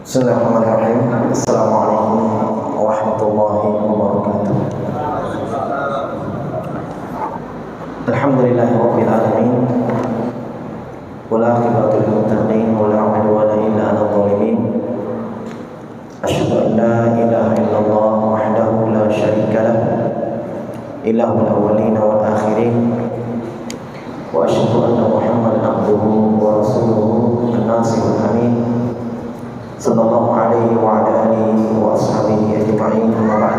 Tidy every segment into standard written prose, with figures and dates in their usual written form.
Bismillahirrahmanirrahim. Assalamualaikum warahmatullahi wabarakatuh. Alhamdulillahirabbil alamin. Wal aqibatu lil muttaqin wa la 'udwana illa 'alal zalimin. Asyhadu an la ilaha illallah wahdahu la syarika lah. Ilahul awwalin wal akhirin. Wa asyhadu anna Muhammadan abduhu wa rasuluhu an-nasihul amin. Sallallahu alaihi wa ala alihi wa ashabihi ajma'in, amma ba'd.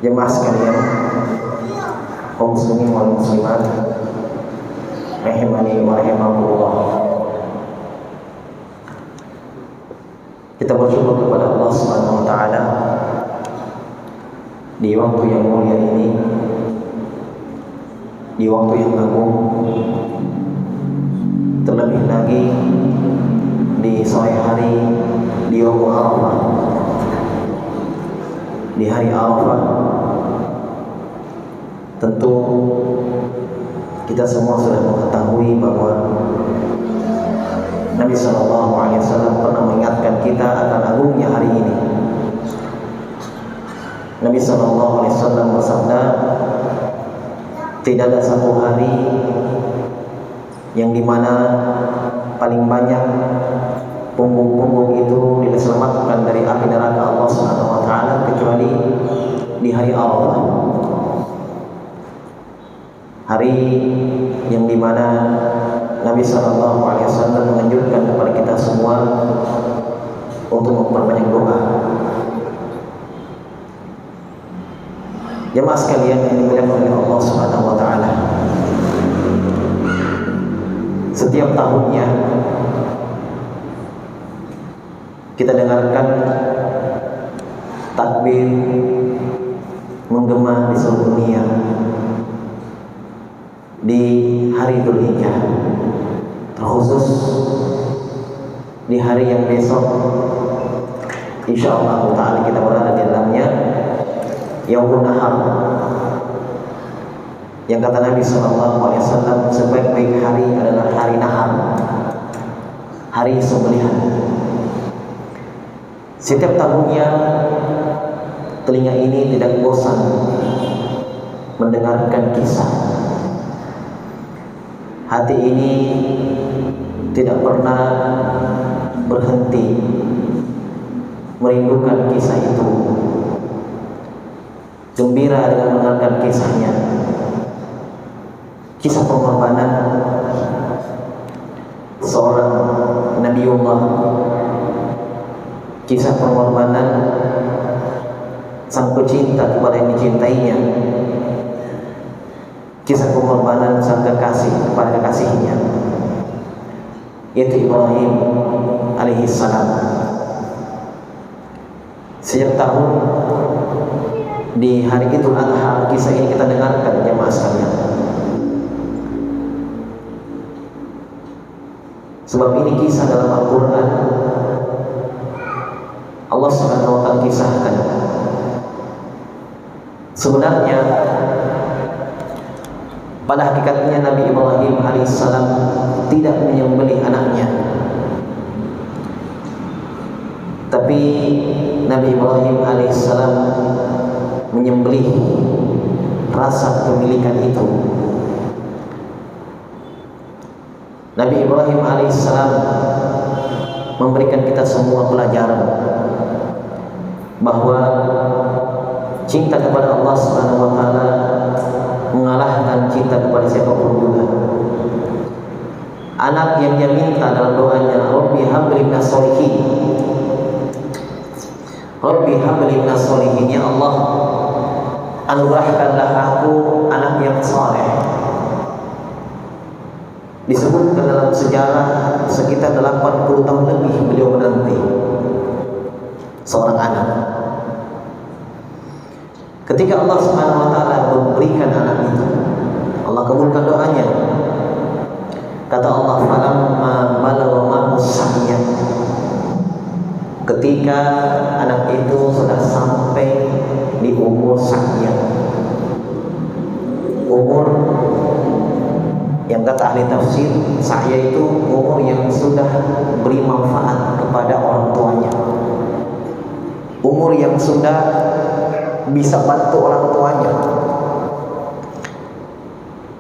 Jemaah sekalian, kaum muslimin wal muslimat, rahimani wa rahimakumullah. Kita bersyukur kepada Allah Subhanahu wa taala di waktu yang mulia ini, di waktu yang agung, terlebih lagi di sore hari di Yaumul Arafah, di hari Arafah. Tentu kita semua sudah mengetahui bahwa Nabi SAW pernah mengingatkan kita akan agungnya hari ini. Nabi SAW bersabda, tidak ada satu hari yang dimana paling banyak punggung-punggung itu diselamatkan dari api neraka Allah Subhanahu wa taala kecuali di hari Arafah. Hari yang dimana Nabi SAW menganjurkan kepada kita semua untuk memperbanyak doa. Jemaah sekalian yang dimuliakan oleh Allah Subhanahu wa taala, setiap tahunnya kita dengarkan takbir menggema di seluruh dunia di hari Dzulhijjah, terkhusus di hari yang besok insyaallah ta'ala kita berada di dalamnya, Yaumun Nahar, yang kata Nabi SAW, sebaik-baik hari adalah hari nahar, hari sembelihan. Setiap tahunnya telinga ini tidak bosan mendengarkan kisah. Hati ini tidak pernah berhenti merindukan kisah itu, gembira dengan mendengarkan kisahnya. Kisah pengorbanan seorang Nabiullah, kisah pengorbanan sang pecinta kepada yang dicintainya, kisah pengorbanan sang kekasih kepada kekasihnya, yaitu Ibrahim alaihissalam. Setiap tahun di hari Idul Adha kisah ini kita dengarkan, jemaah sekalian. Sebab ini kisah dalam Al-Quran Allah Subhanahu wa ta'ala kisahkan. Sebenarnya pada hakikatnya Nabi Ibrahim alaihissalam tidak menyembelih anaknya, tapi Nabi Ibrahim alaihissalam menyembelih rasa kepemilikan itu. Nabi Ibrahim alaihissalam memberikan kita semua pelajaran bahwa cinta kepada Allah Subhanahu wa taala mengalahkan cinta kepada siapapun juga. Anak yang dia minta dalam doanya, Rabbi habli minas sholihin, Rabbi habli minas sholihin, ya Allah, anugerahkanlah aku anak yang saleh. Disebutkan dalam sejarah sekitar 80 tahun lebih beliau menanti seorang anak. Ketika Allah Subhanahu wa taala memberikan anak itu, Allah kabulkan doanya. Kata Allah, falamma balagha ma'hu sa'ya, ketika anak itu sudah sampai di umur sa'ya, umur Yang kata ahli tafsir, sa'ya itu umur yang sudah beri manfaat kepada orang tuanya, umur yang sudah bisa bantu orang tuanya.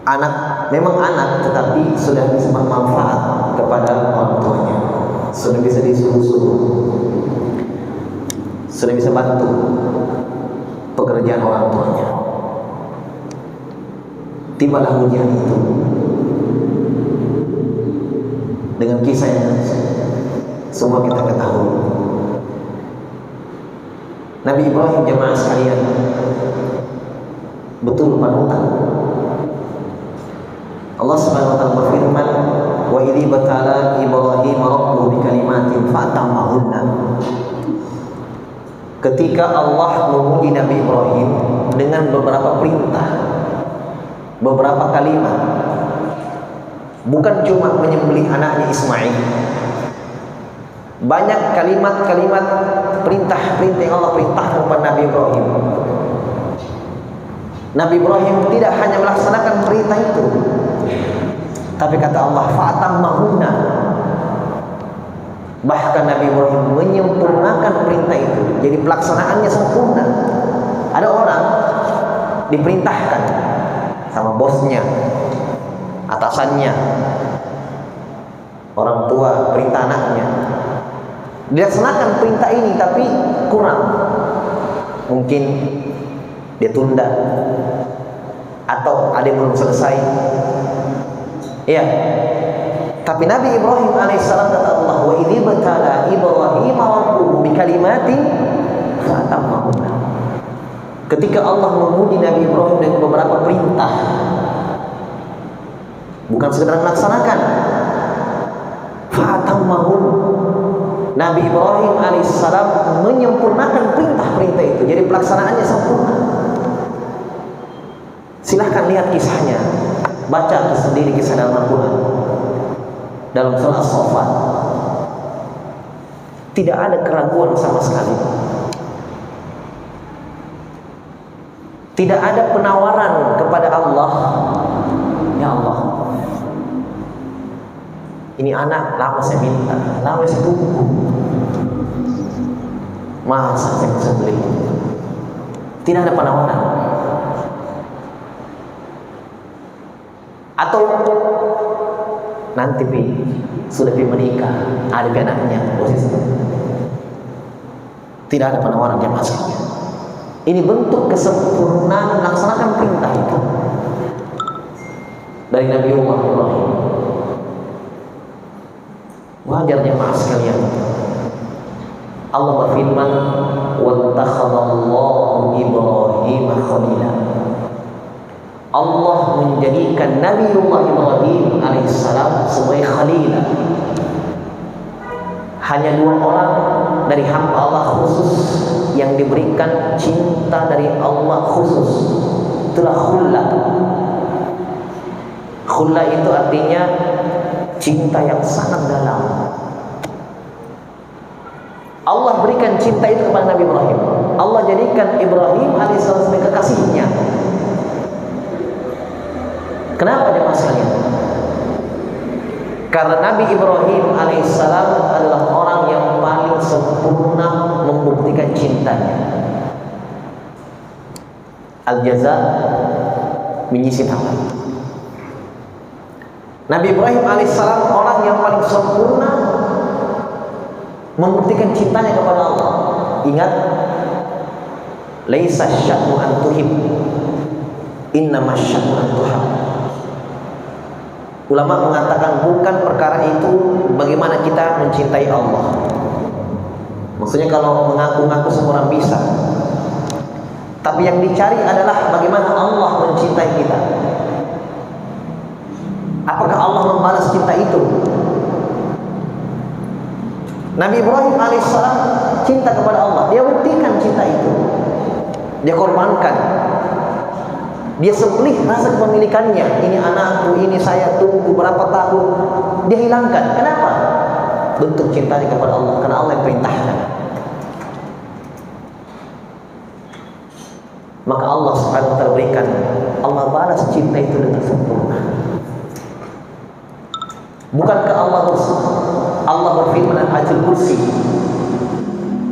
Anak, memang anak, tetapi sudah bisa bermanfaat kepada orang tuanya, sudah bisa disuruh-suruh, sudah bisa bantu pekerjaan orang tuanya. Tibalah ujian itu dengan kisah yang semua kita ketahui. Nabi Ibrahim, jemaah sekalian, betul panutan. Allah Subhanahu wa taala berfirman, "Wa idzi batala Ibrahim rabbuhu bikalimatin fa'tammahunna." Ketika Allah menguji Nabi Ibrahim dengan beberapa perintah, beberapa kalimat, bukan cuma menyembelih anaknya Ismail. Banyak kalimat-kalimat perintah-perintah yang Allah perintahkan kepada Nabi Ibrahim. Nabi Ibrahim tidak hanya melaksanakan perintah itu, tapi kata Allah, fa'tammahunna. Bahkan Nabi Ibrahim menyempurnakan perintah itu, jadi pelaksanaannya sempurna. Ada orang diperintahkan sama bosnya, atasannya, orang tua, perintah anaknya, dilaksanakan perintah ini tapi kurang, mungkin dia tunda atau ada yang belum selesai. Ya, tapi Nabi Ibrahim alaihissalam kata Allah, wa idzi batala Ibrahim rabbuhu bikalimatin fa'tammahunna. Ketika Allah menguji Nabi Ibrahim dengan beberapa perintah, bukan sekedar melaksanakan, fa'tammahun. Nabi Ibrahim alaihissalam menyempurnakan perintah-perintah itu, jadi pelaksanaannya sempurna. Silahkan lihat kisahnya, baca sendiri kisah dalam Al-Quran, dalam surah As-Saffat. Tidak ada keraguan sama sekali, tidak ada penawaran kepada Allah. Ya Allah, ini anak lama saya minta, lama saya tunggu, masa saya bisa beli? Tidak ada penawaran. Atau nanti sudah menikah, ada anaknya, tidak ada penawaran jemaah sekalian. Ini bentuk kesempurnaan melaksanakan perintah itu dari Nabi Ibrahim. Wajar jemaah sekalian, Allah berfirman, "Wattakhadallahu Ibrahim khalila." Allah menjadikan Nabiullah Ibrahim alaihissalam sebagai khalilah. Hanya dua orang dari hamba Allah khusus yang diberikan cinta dari Allah khusus. Itulah khullah. Khullah itu artinya cinta yang sangat dalam. Allah berikan cinta itu kepada Nabi Ibrahim. Allah jadikan Ibrahim alaihissalam sebagai kekasihnya. Kenapa jemaah sekalian? Karena Nabi Ibrahim alaihissalam adalah orang yang paling sempurna membuktikan cintanya. Al-jaza min jinsil amal. Nabi Ibrahim alaihissalam orang yang paling sempurna membuktikan cintanya kepada Allah. Ingat, laisa sya'nu an tuhib, innama sya'nu an tuhab. Ulama mengatakan bukan perkara itu bagaimana kita mencintai Allah. Maksudnya kalau mengaku-ngaku semua orang bisa, tapi yang dicari adalah bagaimana Allah mencintai kita. Apakah Allah membalas cinta itu? Nabi Ibrahim alaihissalam cinta kepada Allah, dia buktikan cinta itu, dia korbankan. Dia sembelih rasa kepemilikannya. Ini anakku, ini saya tunggu berapa tahun, dia hilangkan. Kenapa? Bentuk cintanya kepada Allah, karena Allah yang perintahkan. Maka Allah Subhanahu wa taala berikan, Allah balas cinta itu dengan sempurna. Bukankah Allah berfirman dalam ayatul kursi,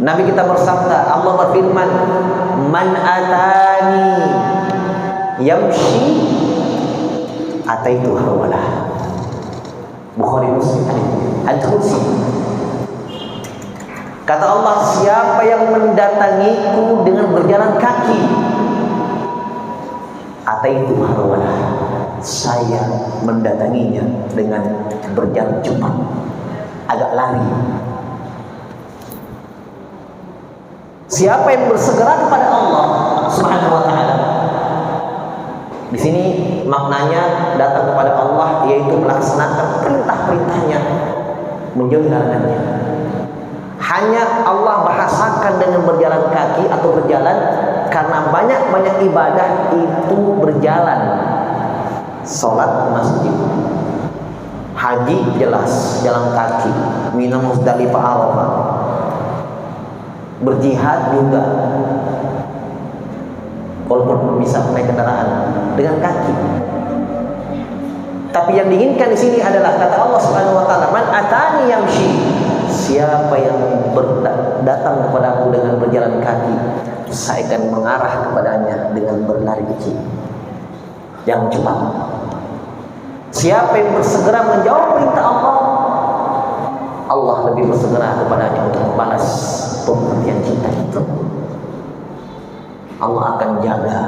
Nabi kita bersabda, Allah berfirman, man atani yamshi ataitu harwalah. Bukhari Muslim ayatul kursi. Kata Allah, siapa yang mendatangiku dengan berjalan kaki, ataitu harwalah, saya mendatanginya dengan berjalan cepat, agak lari. Siapa yang bersegera kepada Allah Subhanahu wa taala. Di sini maknanya datang kepada Allah yaitu melaksanakan perintah-perintahnya, menjauhi larangannya. Hanya Allah bahasakan dengan berjalan kaki atau berjalan karena banyak-banyak ibadah itu berjalan. Salat masjid, haji jelas jalan kaki, Mina Muzdalifah Arafah, berjihad juga, walaupun bisa naik kendaraan dengan kaki. Tapi yang diinginkan di sini adalah kata Allah Subhanahu wa taala, man atani yamshi, siapa yang datang kepadaku dengan berjalan kaki, saya akan mengarah kepadanya dengan berlari kecil yang cepat. Siapa yang bersegera menjawab perintah Allah, Allah lebih bersegera kepadanya untuk membalas pemberian cinta itu. Allah akan jaga,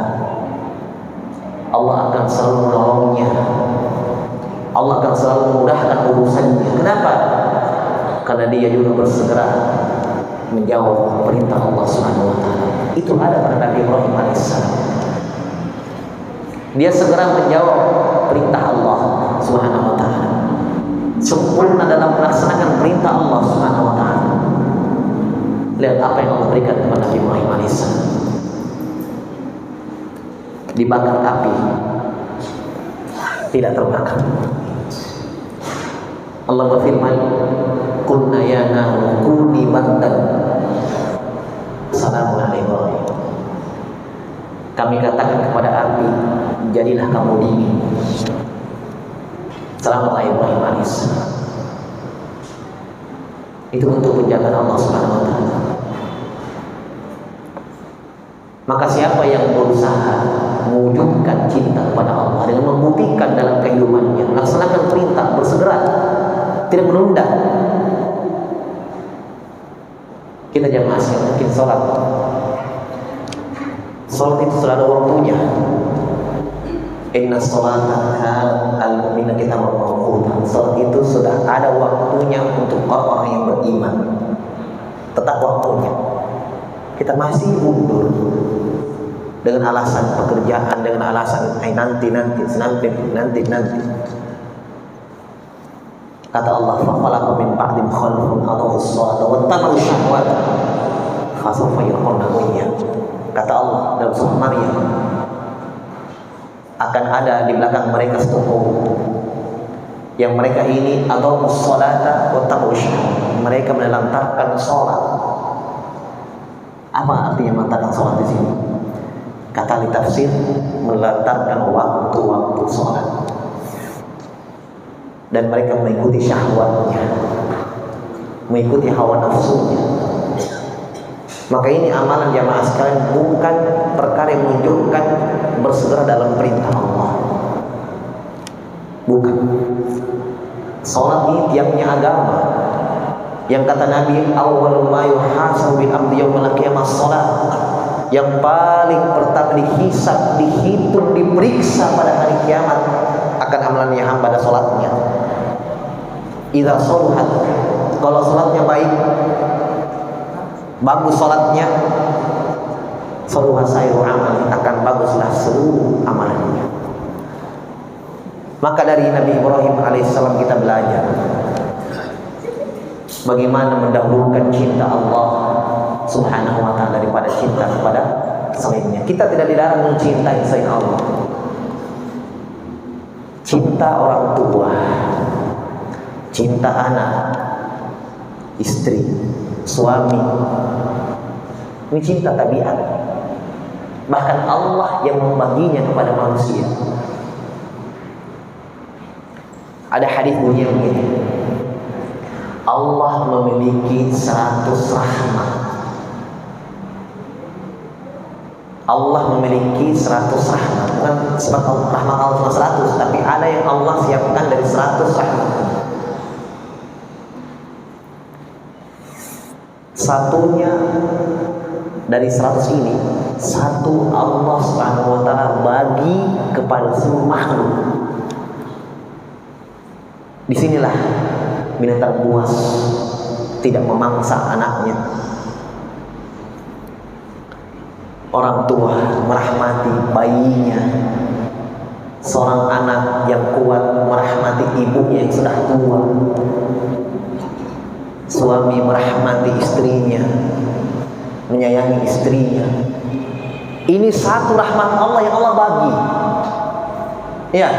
Allah akan selalu menolongnya, Allah akan selalu memudahkan urusannya. Kenapa? Karena dia juga bersegera menjawab perintah Allah Subhanahu wa taala. Itu ada pada Nabi Ibrahim alaihissalam. Dia segera menjawab perintah Allah Subhanahu wa taala, sempurna dalam melaksanakan perintah Allah Subhanahu wa taala. Lihat apa yang Allah berikan kepada Nabi Ibrahim alaihissalam. Dibakar api, tidak terbakar. Allah berfirman, qulna ya naru kuni bardan salamun ala Ibrahim. Kami katakan kepada api, jadilah kamu dingin. Selamat Ibrahim alaihissalam. Itu untuk penjagaan Allah Subhanahu wa taala. Maka siapa yang berusaha mewujudkan cinta kepada Allah dengan membuktikan dalam kehidupannya, melaksanakan perintah, bersegera, tidak menunda. Kita jamaah sekalian, mungkin sholat itu sudah ada waktunya. Inna sholata kanat al-mu'minina kitaban mawquta. Sholat itu sudah ada waktunya untuk orang yang beriman. Tetap waktunya. Kita masih mundur dengan alasan pekerjaan, dengan alasan nanti. Kata Allah, faqalaqa min ba'dihim khalfun adhaa'u as-salata wattaba'u syahwat fasawfa yulqawna ghayya. Kata Allah dalam surah Maryam, akan ada di belakang mereka setumpuk yang mereka ini adhaa'u as-salata wattaba'u syahwat, mereka menelantarkan salat. Apa artinya melantarkan salat di sini? Kata ahli tafsir, melantarkan waktu-waktu salat. Dan mereka mengikuti syahwatnya, mengikuti hawa nafsunya. Maka ini amalan jamaah sekalian bukan perkara yang menunjukkan bersegera dalam perintah Allah. Bukan. Salat ini tiangnya agama. Yang kata Nabi, awwalu ma yuhasabu bil abdi yaumil qiyamah shalah. Yang paling pertama dihisab, dihitung, diperiksa pada hari kiamat akan amalannya hamba dan salatnya. Idza shaluhat, kalau salatnya baik, bagus salatnya, saluha sairu amali, akan baguslah seluruh amalannya. Maka dari Nabi Ibrahim alaihissalam kita belajar bagaimana mendahulukan cinta Allah Subhanahu wa ta'ala daripada cinta kepada selainnya. Kita tidak dilarang mencintai selain Allah. Cinta orang tua, cinta anak, istri, suami, ini cinta tabiat. Bahkan Allah yang membaginya kepada manusia. Ada hadis bunyinya begini. Allah memiliki 100 rahmat. Allah memiliki 100 rahmat. Bukan sifat rahmat Allah cuma 100, tapi ada yang Allah siapkan dari 100 rahmat. Satunya dari 100 ini, satu Allah Subhanahu wa taala bagi kepada seluruh makhluk. Disinilah binatang buas tidak memangsa anaknya. Orang tua merahmati bayinya. Seorang anak yang kuat merahmati ibunya yang sudah tua. Suami merahmati istrinya, menyayangi istrinya. Ini satu rahmat Allah yang Allah bagi. Ya,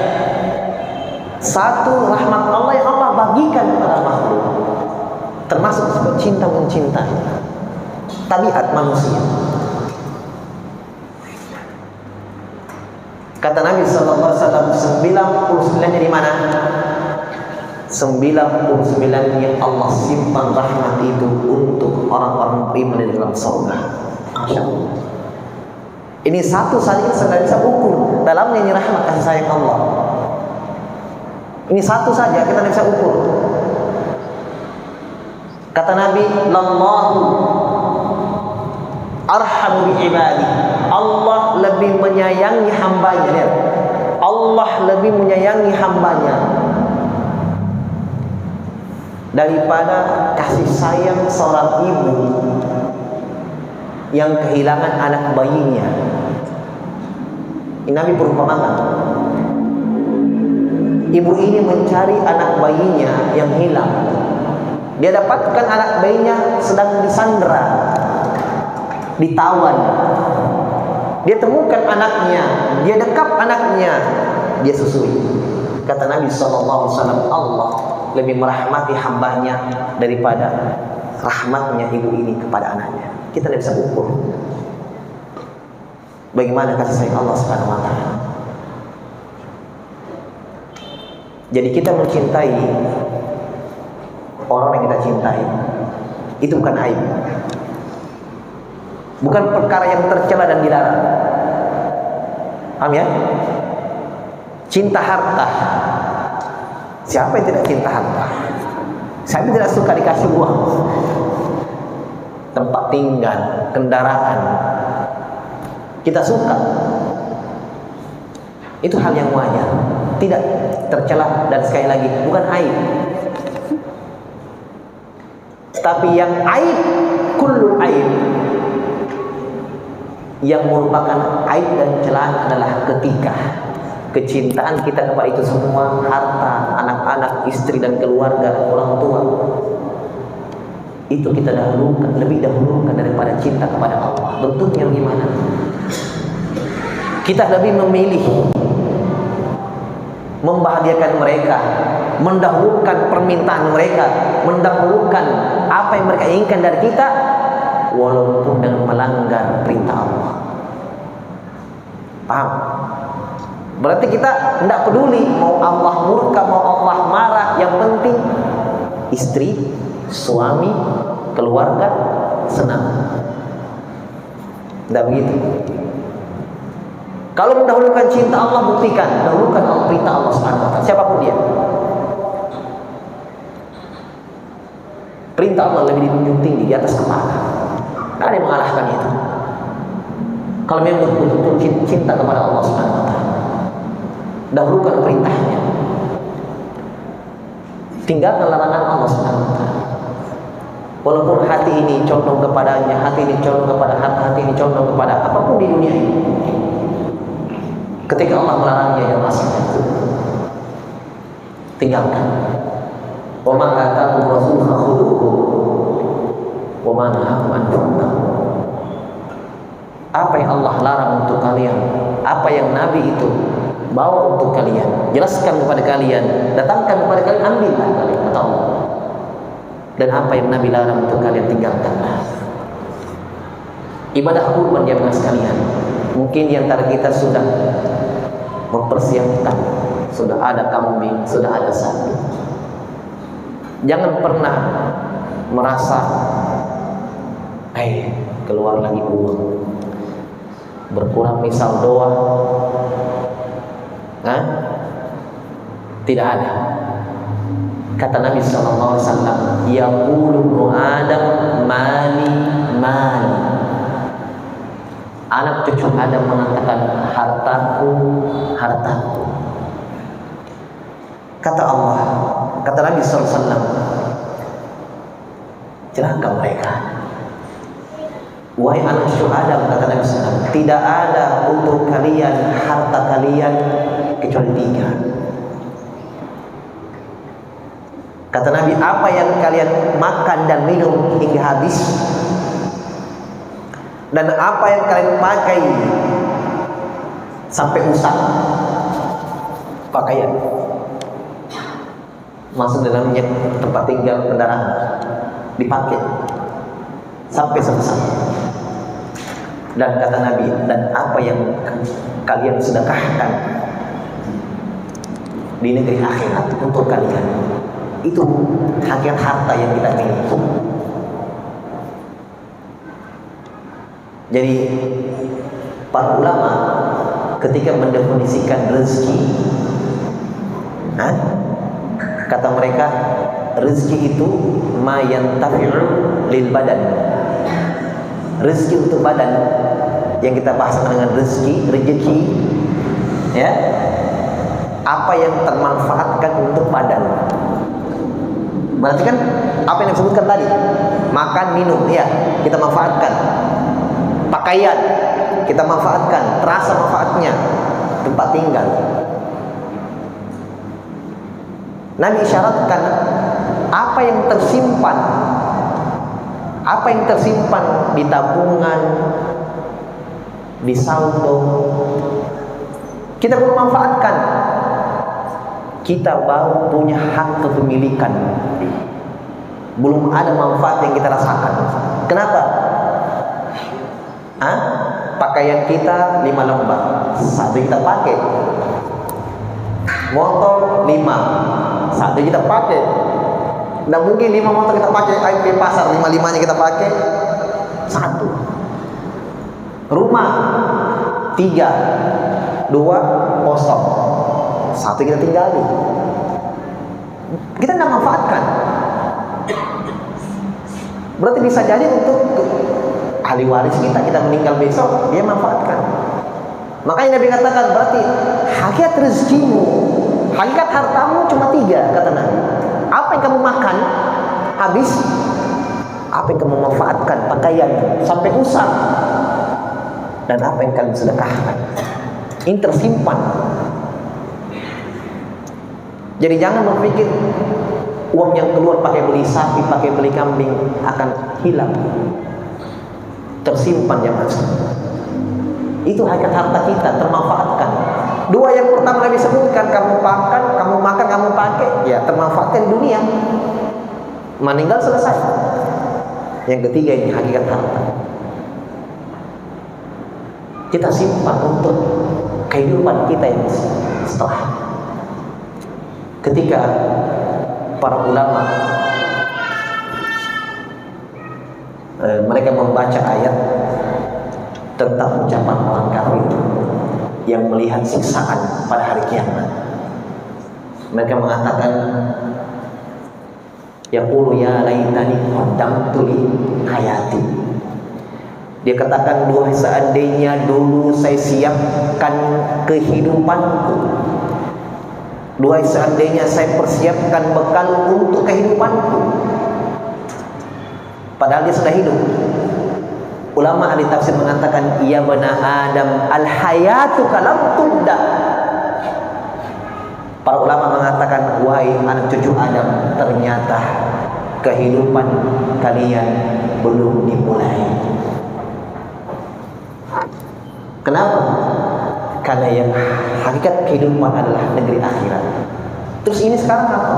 satu rahmat Allah yang Allah bagikan kepada makhluk, termasuk sebab cinta mencintai, tabiat manusia. Kata Nabi sallallahu alaihi wasallam, 99-nya di mana? 99-nya Allah simpan rahmat itu untuk orang-orang beriman di dalam surga. Masya Allah. Ini satu saja sudah bisa ukur dalamnya ini rahmat kasih sayang Allah. Ini satu saja kita bisa ukur. Kata Nabi, "Lallahu arhamu bi ibadi." Allah lebih menyayangi hambanya. Lihat. Allah lebih menyayangi hambanya daripada kasih sayang seorang ibu yang kehilangan anak bayinya. Ini Nabi perumpamakan. Ibu ini mencari anak bayinya yang hilang. Dia dapatkan anak bayinya sedang disandera, ditawan. Dia temukan anaknya, dia dekap anaknya, dia susui. Kata Nabi SAW, Allah lebih merahmati hambanya daripada rahmatnya ibu ini kepada anaknya. Kita tidak bisa ukur bagaimana kasih sayang Allah Subhanahu wa taala. Jadi kita mencintai orang yang kita cintai itu bukan aib, bukan perkara yang tercela dan dilarang. Paham ya? Cinta harta, siapa yang tidak cinta harta? Siapa yang tidak suka dikasih uang, tempat tinggal, kendaraan? Kita suka. Itu hal yang wajar, tidak tercela, dan sekali lagi bukan aib. Tapi yang aib, kullu aib, yang merupakan aib dan celaan adalah ketika kecintaan kita kepada itu semua, harta, anak-anak, istri dan keluarga, orang tua, itu kita dahulukan, lebih dahulukan daripada cinta kepada Allah. Bentuknya gimana? Kita lebih memilih membahagiakan mereka, mendahulukan permintaan mereka, mendahulukan apa yang mereka inginkan dari kita, walaupun dengan melanggar perintah Allah. Paham? Berarti kita tidak peduli mau Allah murka, mau Allah marah, yang penting istri, suami, keluarga senang. Tidak begitu. Kalau mendahulukan cinta Allah, buktikan, dahulukan perintah Allah Subhanahu wa taala, siapapun dia. Perintah Allah lebih dijunjung tinggi di atas kepala. Tidak ada yang mengalahkan itu. Kalau memang betul-betul cinta kepada Allah Subhanahu wa taala, dahulukan perintahnya, tinggalkan larangan Allah Subhanahu wa taala. Walaupun hati ini condong kepadanya, hati ini condong kepada harta, hati ini condong kepada apapun di dunia ini, ketika Allah melarangnya, yang masalah itu tinggalkan. Wa ma ataakum rasul fakhudhuhu wa ma nahakum anhu fantahu. Apa yang Allah larang untuk kalian, apa yang Nabi itu bawa untuk kalian, jelaskan kepada kalian, datangkan kepada kalian, ambillah kalian, kata Allah. Dan apa yang Nabi larang untuk kalian, tinggalkanlah. Ibadah kurban jamaah sekalian, mungkin di antara kita sudah mempersiapkan sudah ada kambing, sudah ada sapi. Jangan pernah merasa keluar lagi uang, berkurang misal doa. Tidak ada. Kata Nabi SAW, yaqulu ibnu Adam mali mali. Anak cucu Adam mengatakan hartaku, hartaku. Kata Allah, kata Nabi SAW, celaka mereka. Wahai anak cucu Adam, kata Nabi SAW, tidak ada untuk kalian harta kalian kecuali 3. Kata Nabi, apa yang kalian makan dan minum hingga habis, dan apa yang kalian pakai sampai usang, pakaian masuk dalamnya tempat tinggal kendaraan, dipakai sampai selesai. Dan kata Nabi, dan apa yang kalian sedekahkan di negeri akhirat untuk kalian, itu hakikat harta yang kita miliki. Jadi para ulama ketika mendefinisikan rezeki, kata mereka rezeki itu ma yantafi'u lil badan. Rezeki untuk badan yang kita bahas dengan rezeki, ya, apa yang termanfaatkan untuk badan. Berarti kan apa yang disebutkan tadi, makan, minum, ya, kita manfaatkan. Pakaian, kita manfaatkan, terasa manfaatnya. Tempat tinggal. Nabi isyaratkan apa yang tersimpan, di tabungan, di saldo, kita perlu manfaatkan. Kita baru punya hak kepemilikan, belum ada manfaat yang kita rasakan. Kenapa? Pakaian kita 5 lembar, 1 kita pakai. Motor 5, 1 kita pakai. Nggak mungkin 5 motor kita pakai, ke pasar 5-5-nya kita pakai 1. Rumah 3, 2 kosong, 1 kita tinggali. Kita nggak manfaatkan. Berarti bisa jadi untuk ahli waris kita meninggal besok, dia manfaatkan. Makanya Nabi katakan, berarti hakikat rezekimu, hakikat hartamu cuma 3, kata Nabi. Apa yang kamu makan habis, apa yang kamu manfaatkan, pakaian sampai usang, dan apa yang kalian sedekahkan, ini tersimpan. Jadi jangan berpikir uang yang keluar pakai beli sapi, pakai beli kambing akan hilang. Tersimpan ya mas. Itu hakikat harta kita, termanfaatkan. 2 yang pertama Nabi sebutkan, kamu makan, kamu pakai, ya termanfaatkan di dunia. Meninggal selesai. Yang ketiga ini hakikat harta. Kita simpan untuk kehidupan kita yang setelah. Ketika para ulama mereka membaca ayat tentang ucapan orang kafir yang melihat siksaan pada hari kiamat, mereka mengatakan, yaqulu ya laitani qaddamtu li hayati. Dia katakan, duhai seandainya dulu saya siapkan kehidupanku, duhai seandainya saya persiapkan bekal untuk kehidupanku. Padahal dia sudah hidup. Ulama ahli tafsir mengatakan, ya bana Adam al-hayatu kalam tubda. Para ulama mengatakan, wahai anak cucu Adam, ternyata kehidupan kalian belum dimulai. Kenapa? Karena yang hakikat kehidupan adalah negeri akhirat. Terus ini sekarang apa?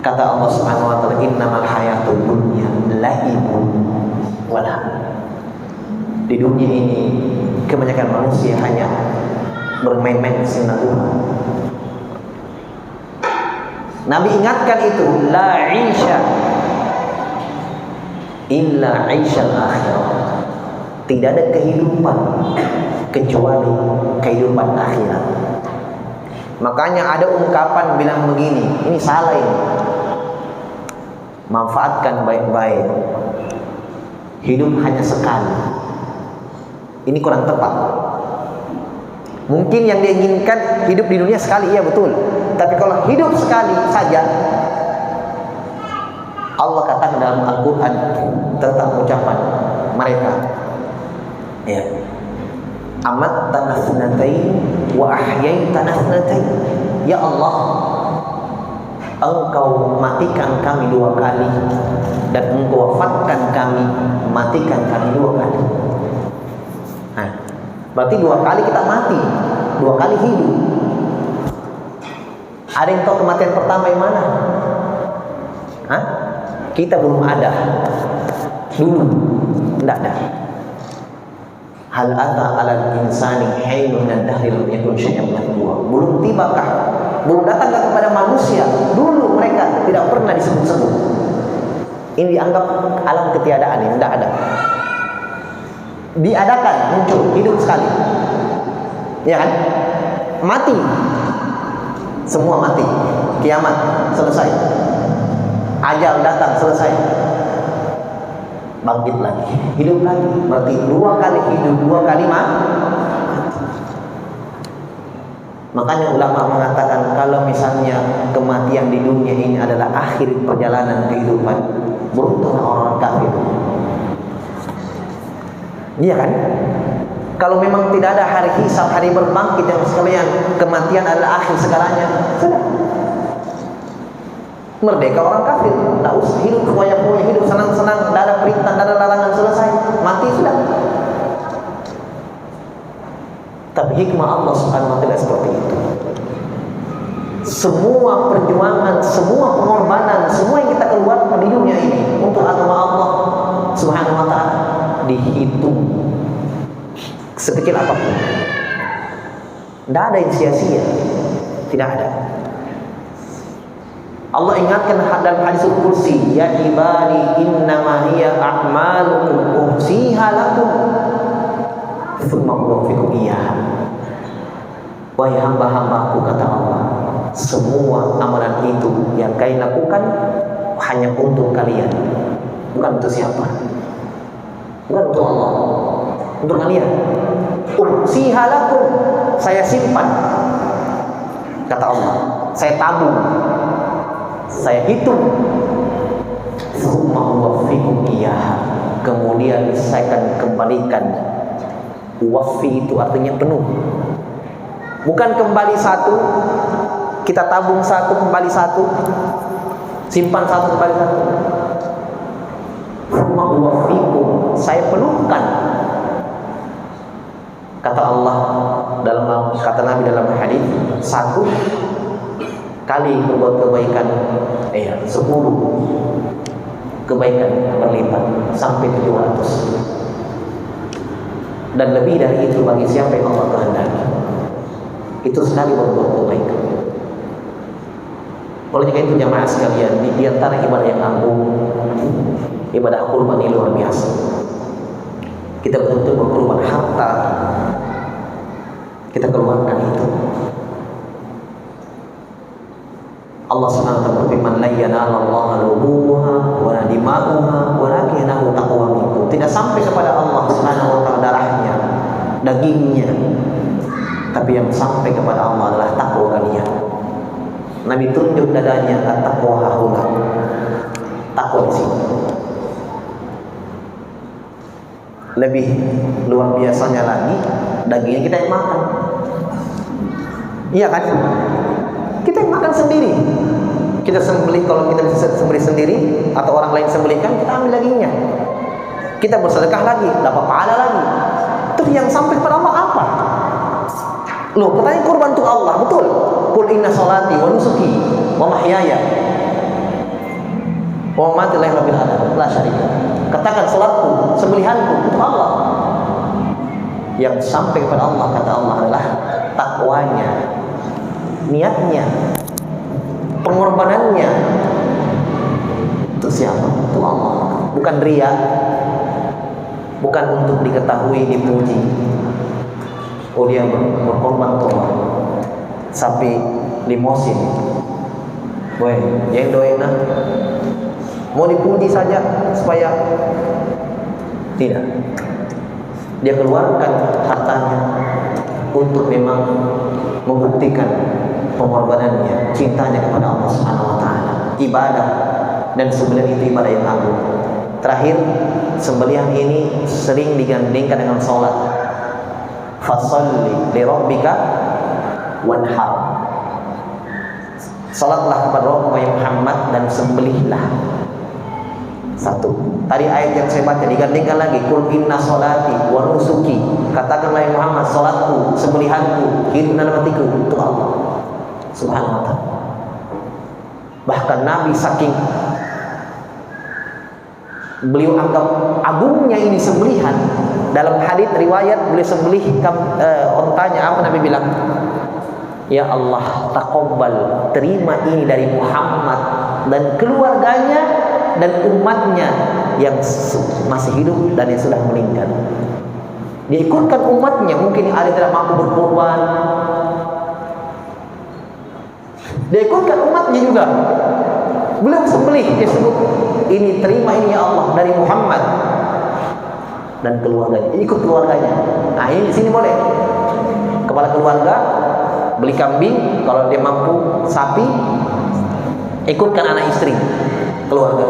Kata Allah Subhanahu wa taala, innamal hayatud dunya la'ibun wa lahu. Di dunia ini kebanyakan manusia hanya bermain-main dengan Tuhan. Nabi ingatkan itu, la 'isha illa 'ishal akhirah. Tidak ada kehidupan kecuali kehidupan akhirat. Makanya ada ungkapan bilang begini, ini salah ini. Manfaatkan baik-baik. Hidup hanya sekali. Ini kurang tepat. Mungkin yang diinginkan hidup di dunia sekali, iya betul. Tapi kalau hidup sekali saja, Allah katakan dalam Al-Quran tentang ucapan mereka, ya, amat tanasnatain wa ahyai tanasnatain. Ya Allah, Engkau matikan kami 2 kali dan Engkau wafatkan kami, matikan kami 2 kali. Nah, berarti 2 kali kita mati, 2 kali hidup. Ada yang tahu kematian pertama yang mana? Hah? Kita belum ada. Dulu tidak ada. Hal ata 'alal insani hinun min ad-dahri lam yakun syai'an madhkura. Belum tibakah, belum datangkah kepada manusia dulu mereka tidak pernah disebut-sebut. Ini dianggap alam ketiadaan, ini tidak ada. Diadakan, muncul, hidup sekali. Ya kan? Mati. Semua mati. Kiamat selesai. Ajal datang, selesai. Bangkit lagi, hidup lagi. Berarti 2 kali hidup, 2 kali mati. Makanya ulama mengatakan kalau misalnya kematian di dunia ini adalah akhir perjalanan kehidupan, beruntunglah orang kafir. Iya kan? Kalau memang tidak ada hari hisab, hari berbangkit yang sekalian, kematian adalah akhir segalanya, sudah. Merdeka orang kafir, tidak usah hidup foya-foya, hidup senang-senang, tidak ada perintah, tidak ada larangan, selesai, mati sudah. Tapi hikmah Allah Subhanahu wa taala seperti itu. Semua perjuangan, semua pengorbanan, semua yang kita keluarkan di dunia ini untuk agama Allah Subhanahu wa taala dihitung sekecil apapun. Tidak ada yang sia-sia, tidak ada. Allah ingatkan dalam hadis kursi, ya ibadi innama hiya a'malukum uhsiha lakum tsumma uwaffikum iyyaha. Wahai hamba-hambaku, kata Allah, semua amalan itu yang kalian lakukan hanya untuk kalian, bukan untuk siapa, bukan untuk Allah, untuk kalian. Uhsiha lakum, saya simpan, kata Allah, saya tabung, saya hitung. Tsumma uwaffikum iyyaha, kemudian saya akan kembalikan. Wafi itu artinya penuh, bukan kembali satu, kita tabung satu kembali satu, simpan satu kembali satu. Tsumma uwaffikum, saya penuhkan, kata Allah dalam, kata Nabi dalam hadis, 1 kali berbuat kebaikan 10 kebaikan berlipat sampai 700, dan lebih dari itu bagi siapa yang Allah kehendaki. Itu sekali berbuat kebaikan. Oleh karena itu jamaah sekalian, di antara ibadah yang agung, ibadah kurban ini luar biasa. Kita betul-betul berkorban harta, kita keluarkan itu. Allah Subhanahu wa taala berfirman, la yanalallaha luhumuha wa la dima'uha walakin taqwa minkum. Tidak sampai kepada Allah Subhanahu wa taala darahnya, dagingnya, tapi yang sampai kepada Allah adalah takwa kalian. Nabi tunjuk dadanya, at-taqwa hahuna, takwa di sini. Lebih luar biasanya lagi, dagingnya kita yang makan. Iya kan? Kita yang makan sendiri. Kita sembelih, kalau kita bisa sembelih sendiri atau orang lain sembelihkan, kita ambil dagingnya. Kita bersedekah lagi, dapat pahala lagi. Terus yang sampai kepada Allah apa? Loh, katanya kurban untuk Allah, betul. Qul inna sholati wa nusuki wa mahyaya wa mamati lillahi rabbil alamin la syarika. Katakan salatku, sembelihanku untuk Allah. Yang sampai kepada Allah, kata Allah, adalah takwanya, niatnya, pengorbanannya. Untuk siapa? Untuk Allah. Bukan riya, bukan untuk diketahui, dipuji. Oh dia berkorban tuh sapi limosin. Boy, yang doain nah. Mau dipuji saja supaya tidak. Dia keluarkan hartanya untuk memang membuktikan pengorbanannya, cintanya kepada Allah Subhanahu wa taala. Ibadah, dan sembelihan itu ibadah yang agung. Terakhir, sembelihan ini sering digandingkan dengan sholat. Fasholli li rabbika wanhar. Salatlah kepada Rabb Muhammad dan sembelihlah. Satu. Tadi ayat yang saya baca digandingkan lagi, qul inna sholati wa nusuki. Katakanlah ya Muhammad, salatku, sembelihanku, hidup dan matiku untuk Allah Subhanahu wa taala. Bahkan Nabi saking beliau anggap agungnya ini sembelihan, dalam hadits riwayat beliau sembelih ontanya, apa Nabi bilang? Ya Allah, taqabbal, terima ini dari Muhammad dan keluarganya dan umatnya yang masih hidup dan yang sudah meninggal. Dia ikutkan umatnya, mungkin ada yang tidak mampu berkorban. Dia ikutkan umatnya juga. Beliau sembelih, dia sebut ini, terima ini ya Allah dari Muhammad dan keluarganya, ikut keluarganya. Nah ini di sini boleh. Kepala keluarga beli kambing, kalau dia mampu sapi, ikutkan anak istri, keluarga.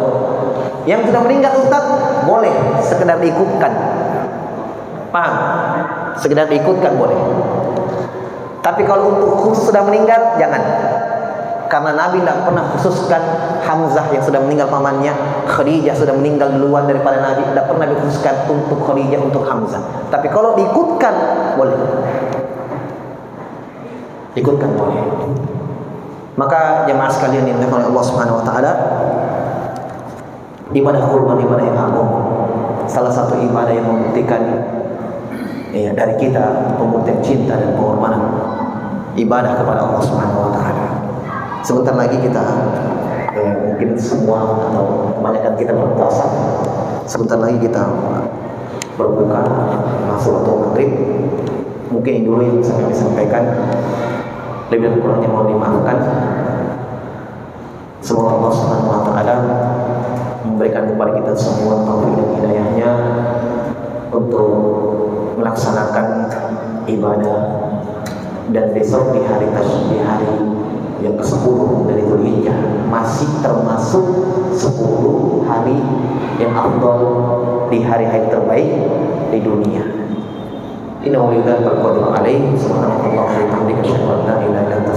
Yang sudah meninggal Ustaz, boleh sekedar diikutkan. Paham? Sekedar diikutkan boleh. Tapi kalau untuk khusus sudah meninggal, jangan. Karena Nabi tidak pernah khususkan Hamzah yang sudah meninggal pamannya, Khadijah sudah meninggal duluan daripada Nabi, tidak pernah dikhususkan untuk Khadijah, untuk Hamzah. Tapi kalau diikutkan, boleh. Ikutkan boleh. Maka jemaah sekalian yang dimuliakan oleh Allah Subhanahu wa taala, ibadah kurban ibadah yang agung. Salah satu ibadah yang membuktikan dari kita pembuktian cinta dan pengorbanan ibadah kepada Allah Subhanahu wa taala. Sebentar lagi kita mungkin semua atau kebanyakan kita berpuasa. Sebentar lagi kita berbuka, masuk waktu maghrib. Mungkin dulu yang saya sampaikan, lebih dan kurangnya mohon dimaafkan. Semoga Allah Subhanahu wa taala memberikan kepada kita semua taufik dan hidayahnya untuk melaksanakan ibadah, dan besok di hari yang ke-10 dari Dzulhijjah masih termasuk 10 hari yang afdal, di hari-hari terbaik di dunia. Inna walillahi wal qadiru alaihi subhanallahi wa bihamdihi asyhadu an la ilaha illa anta